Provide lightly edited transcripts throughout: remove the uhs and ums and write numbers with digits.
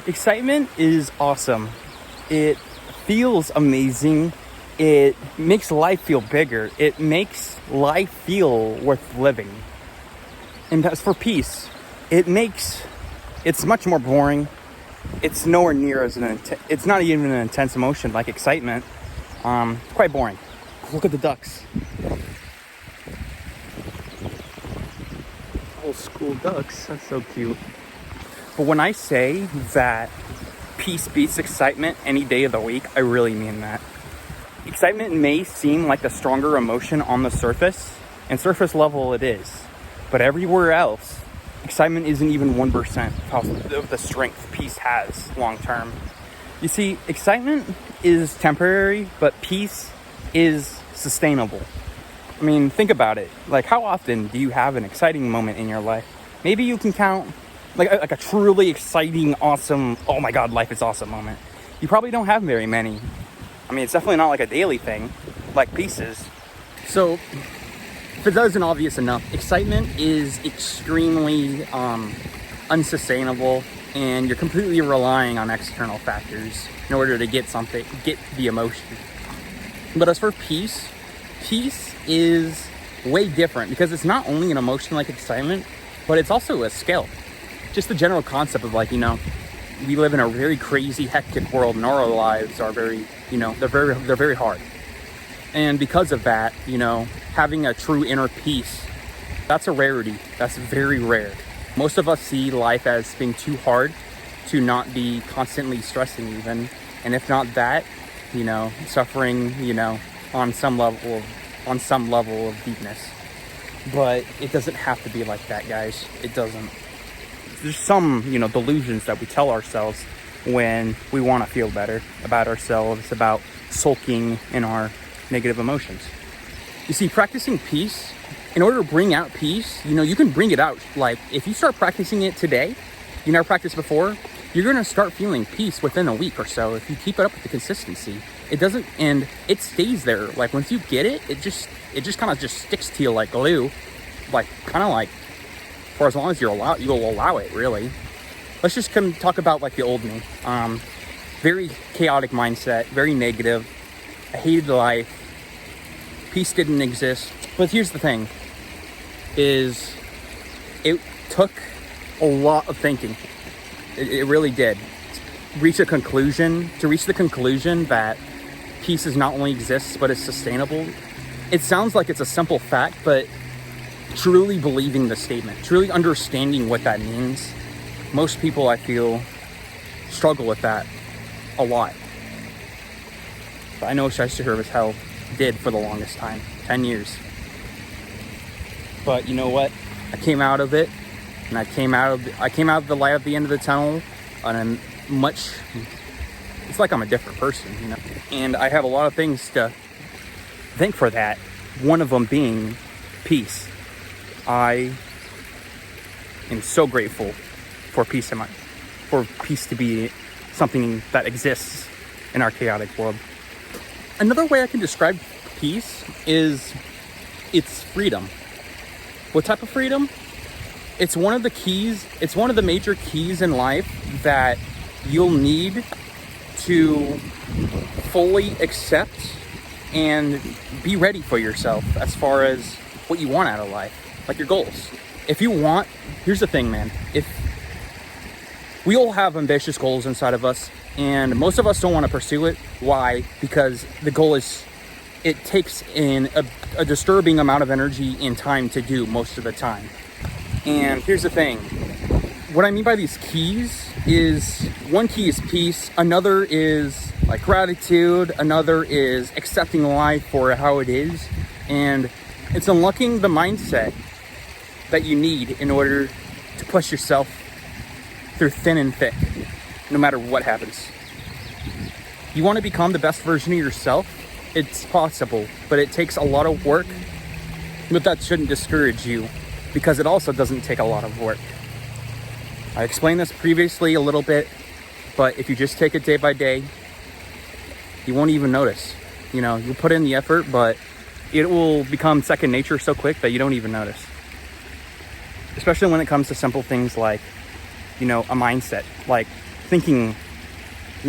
Excitement is awesome. It feels amazing. It makes life feel bigger. It makes life feel worth living. And as for peace, it's much more boring. It's nowhere near as it's not even an intense emotion like excitement. It's quite boring. Look at the ducks. Old school ducks. That's so cute. But when I say that peace beats excitement any day of the week, I really mean that. Excitement may seem like the stronger emotion on the surface, and surface level it is. But everywhere else, excitement isn't even 1% of the strength peace has long term. You see, excitement is temporary, but peace is sustainable. I mean, think about it. Like, how often do you have an exciting moment in your life? Maybe you can count like a truly exciting, awesome, oh my god, life is awesome moment. You probably don't have very many. I mean, it's definitely not like a daily thing, like peace is. So, if it isn't obvious enough, excitement is extremely unsustainable, and you're completely relying on external factors in order to get the emotion. But as for peace is way different because it's not only an emotion like excitement, but it's also a skill. Just the general concept of we live in a very crazy, hectic world, and our lives are very, they're very hard. And because of that, having a true inner peace, that's a rarity. That's very rare. Most of us see life as being too hard to not be constantly stressing even. And if not that, suffering, on some level of deepness. But it doesn't have to be like that, guys. It doesn't. There's some, delusions that we tell ourselves when we want to feel better about ourselves, about sulking in our negative emotions. You see, practicing peace, in order to bring out peace, you can bring it out. Like, if you start practicing it today, you never practiced before, you're going to start feeling peace within a week or so if you keep it up with the consistency. It doesn't, and it stays there. Like, once you get it, it just kind of just sticks to you like glue. Like, kind of like, for as long as you'll allow it, really. Let's just talk about like the old me. Very chaotic mindset, very negative. I hated life. Peace didn't exist. But here's the thing, is it took a lot of thinking. It really did. To reach the conclusion that peace is not only exists, but it's sustainable. It sounds like it's a simple fact, but truly believing the statement, truly understanding what that means, most people, I feel, struggle with that a lot. But I know Chandler as hell did for the longest time, 10 years. But you know what? I came out of it, and I came out of the light at the end of the tunnel, and it's like I'm a different person, And I have a lot of things to thank for that. One of them being peace. I am so grateful for peace for peace to be something that exists in our chaotic world. Another way I can describe peace is it's freedom. What type of freedom? It's one of the keys. It's one of the major keys in life that you'll need to fully accept and be ready for yourself as far as what you want out of life. Like your goals. Here's the thing, man. If we all have ambitious goals inside of us, and most of us don't want to pursue it. Why? Because the goal it takes in a disturbing amount of energy and time to do most of the time. And here's the thing. What I mean by these keys is, one key is peace. Another is like gratitude. Another is accepting life for how it is. And it's unlocking the mindset that you need in order to push yourself through thin and thick, no matter what happens. You want to become the best version of yourself? It's possible, but it takes a lot of work. But that shouldn't discourage you, because it also doesn't take a lot of work. I explained this previously a little bit, but if you just take it day by day, you won't even notice. You'll put in the effort, but it will become second nature so quick that you don't even notice. Especially when it comes to simple things like, a mindset. Like, thinking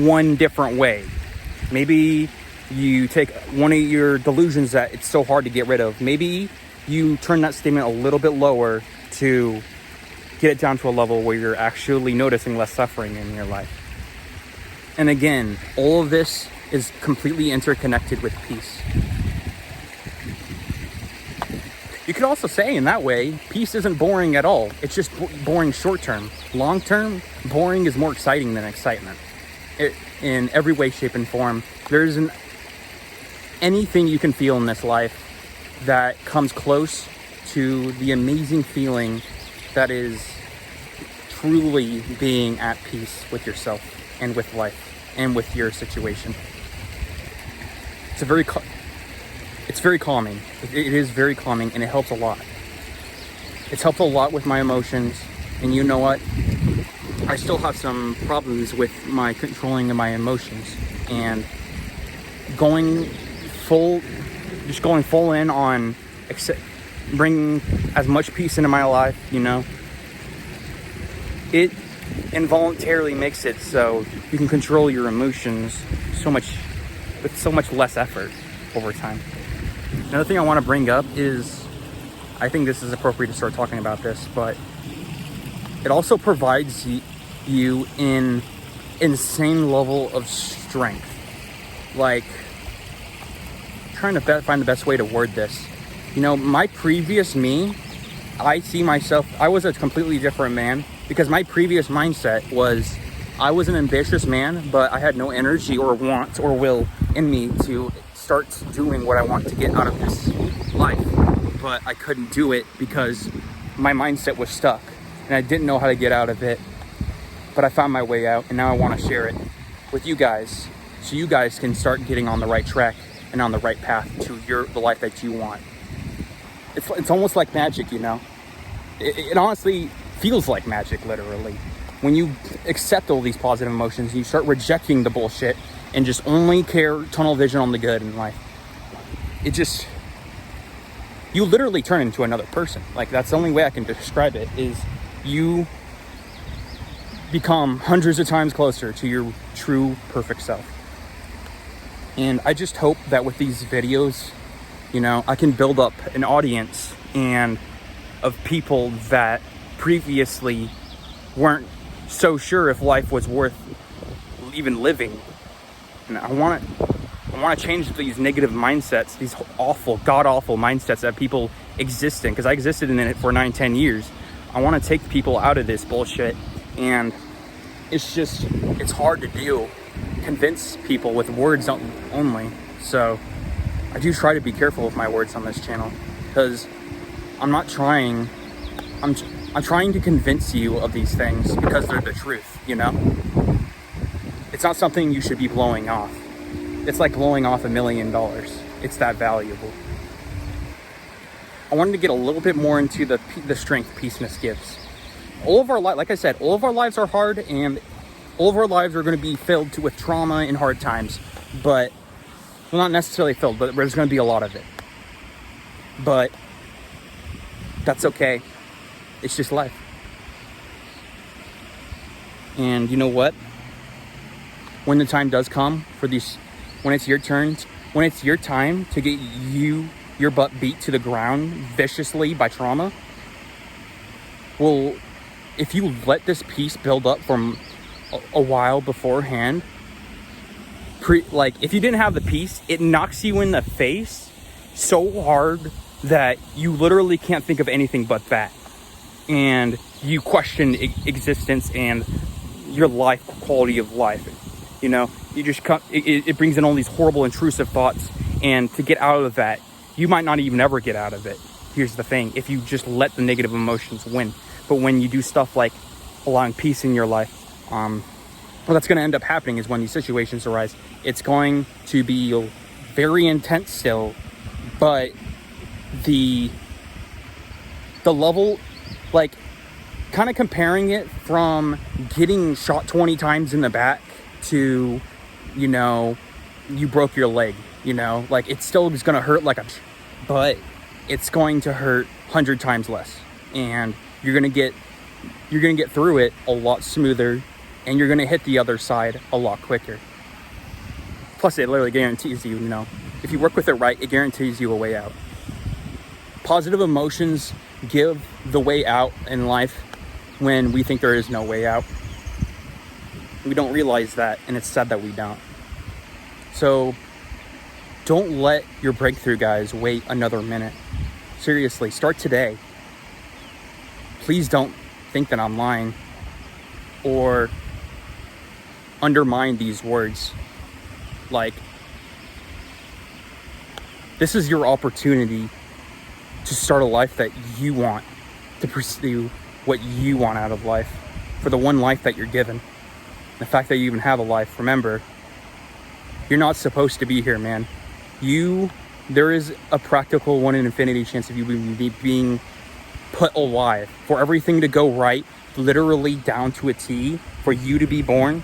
one different way. Maybe you take one of your delusions that it's so hard to get rid of. Maybe you turn that statement a little bit lower to get it down to a level where you're actually noticing less suffering in your life. And again, all of this is completely interconnected with peace. You could also say in that way, peace isn't boring at all. It's just boring short term. Long term, boring is more exciting than excitement. In every way, shape, and form. There isn't anything you can feel in this life that comes close to the amazing feeling that is truly being at peace with yourself and with life and with your situation. It's very calming. It is very calming, and it helps a lot. It's helped a lot with my emotions, and you know what? I still have some problems with my controlling of my emotions, and going full in on bringing as much peace into my life, it involuntarily makes it so you can control your emotions with so much less effort over time. Another thing I want to bring up is, I think this is appropriate to start talking about this, but it also provides you an insane level of strength. Like, trying to find the best way to word this. My previous me, I was a completely different man, because my previous mindset was I was an ambitious man, but I had no energy or want or will in me to start doing what I want to get out of this life. But I couldn't do it because my mindset was stuck and I didn't know how to get out of it. But I found my way out, and now I want to share it with you guys so you guys can start getting on the right track and on the right path to the life that you want. It's almost like magic, It honestly feels like magic, literally. When you accept all these positive emotions, you start rejecting the bullshit and just only tunnel vision on the good in life. You literally turn into another person. Like, that's the only way I can describe it, is you become hundreds of times closer to your true perfect self. And I just hope that with these videos, I can build up an audience and of people that previously weren't so sure if life was worth even living. And I want to change these negative mindsets, these awful, god-awful mindsets that people exist in, because I existed in it for 9-10 years. I want to take people out of this bullshit, and it's hard to do. Convince people with words only. So I do try to be careful with my words on this channel, because I'm trying to convince you of these things because they're the truth, It's not something you should be blowing off. It's like blowing off $1 million. It's that valuable. I wanted to get a little bit more into the strength peaceness gives. All of our like I said, all of our lives are hard, and all of our lives are going to be filled with trauma and hard times. But, well, not necessarily filled, but there's going to be a lot of it. But that's okay. It's just life. And you know what? When the time does come when it's your time to get your butt beat to the ground viciously by trauma, well, if you let this peace build up from a while beforehand, if you didn't have the peace, it knocks you in the face so hard that you literally can't think of anything but that. And you question existence and your life, quality of life. You just it brings in all these horrible, intrusive thoughts. And to get out of that, you might not even ever get out of it. Here's the thing. If you just let the negative emotions win. But when you do stuff like allowing peace in your life, what that's going to end up happening is when these situations arise, it's going to be very intense still, but the level, kind of comparing it from getting shot 20 times in the back to, you broke your leg, it still is going to hurt but it's going to hurt 100 times less, and you're going to get through it a lot smoother and you're going to hit the other side a lot quicker. Plus, it literally guarantees you, if you work with it right, it guarantees you a way out. Positive emotions give the way out in life when we think there is no way out. We don't realize that, and it's sad that we don't. So don't let your breakthrough, guys, wait another minute. Seriously, start today. Please don't think that I'm lying or undermine these words. Like, this is your opportunity to start a life that you want, to pursue what you want out of life, for the one life that you're given. The fact that you even have a life, remember, you're not supposed to be here, man. There is a practical 1 in infinity chance of you being put alive, for everything to go right, literally down to a T, for you to be born.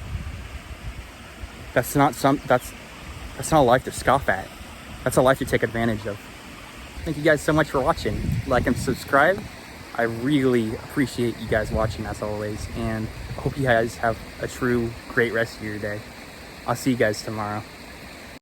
That's not a life to scoff at. That's a life to take advantage of. Thank you guys so much for watching. Like and subscribe. I really appreciate you guys watching, as always, and I hope you guys have a true great rest of your day. I'll see you guys tomorrow.